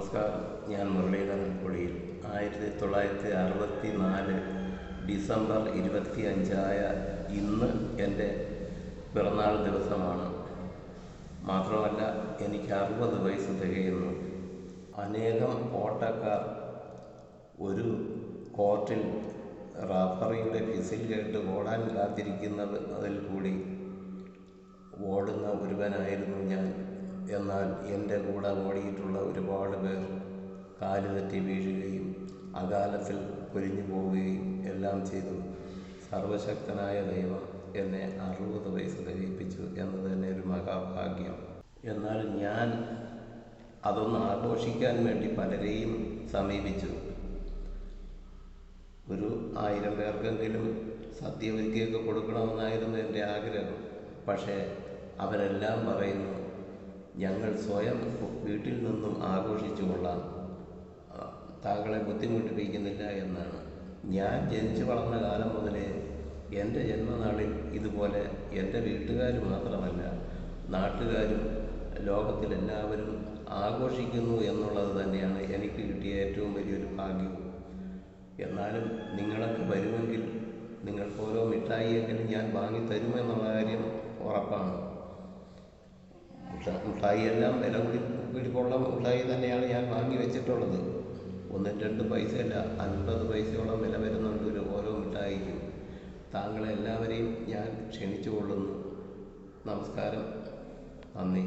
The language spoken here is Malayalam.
നമസ്കാരം. ഞാൻ മുരളീധരൻ പൊടിയിൽ. 1964 ഡിസംബർ 25 ഇന്ന് എൻ്റെ പിറന്നാൾ ദിവസമാണ്. മാത്രമല്ല, എനിക്ക് 60 വയസ്സ് തികയുന്നു. അനേകം ഓട്ടക്കാർ ഒരു കോർട്ടിൽ റഫറിയുടെ വിസിൽ കേട്ട് ഓടാൻ കാത്തിരിക്കുന്നത് അതിൽ കൂടി ഓടുന്ന ഒരുവനായിരുന്നു ഞാൻ. എന്നാൽ എൻ്റെ കൂടെ ഓടിയിട്ടുള്ള ഒരുപാട് പേർ കാലുതെറ്റി വീഴുകയും അകാലത്തിൽ പൊലിഞ്ഞു പോവുകയും എല്ലാം ചെയ്തു. സർവശക്തനായ ദൈവം എന്നെ 60 വയസ്സ് തികയിപ്പിച്ചു എന്നത് തന്നെ ഒരു മഹാഭാഗ്യം. എന്നാൽ ഞാൻ അതൊന്ന് ആഘോഷിക്കാൻ വേണ്ടി പലരെയും സമീപിച്ചു. ഒരു 1000 പേർക്കെങ്കിലും സദ്യ ഒരുക്കിയൊക്കെ കൊടുക്കണമെന്നായിരുന്നു എൻ്റെ ആഗ്രഹം. പക്ഷേ അവരെല്ലാം പറയുന്നു, ഞങ്ങൾ സ്വയം വീട്ടിൽ നിന്നും ആഘോഷിച്ചു കൊള്ളാം, താങ്കളെ ബുദ്ധിമുട്ടിപ്പിക്കുന്നില്ല എന്നാണ്. ഞാൻ ജനിച്ചു വളർന്ന കാലം മുതലേ എൻ്റെ ജന്മനാളിൽ ഇതുപോലെ എൻ്റെ വീട്ടുകാർ മാത്രമല്ല, നാട്ടുകാരും ലോകത്തിലെല്ലാവരും ആഘോഷിക്കുന്നു എന്നുള്ളത് തന്നെയാണ് എനിക്ക് കിട്ടിയ ഏറ്റവും വലിയൊരു ഭാഗ്യം. എന്നാലും നിങ്ങളൊക്കെ വരുമെങ്കിൽ നിങ്ങൾക്ക് ഓരോ മിഠായിയെങ്കിലും ഞാൻ വാങ്ങിത്തരുമെന്നുള്ള കാര്യം ഉറപ്പാണ്. മിഠായിയെല്ലാം വില പിടിപ്പുള്ള മിഠായി തന്നെയാണ് ഞാൻ വാങ്ങി വെച്ചിട്ടുള്ളത്. 1-2 പൈസയല്ല, 50 പൈസയോളം വില വരുന്നുണ്ട് ഓരോ മിഠായിക്കും. താങ്കളെ എല്ലാവരെയും ഞാൻ ക്ഷണിച്ചു കൊള്ളുന്നു. നമസ്കാരം, നന്ദി.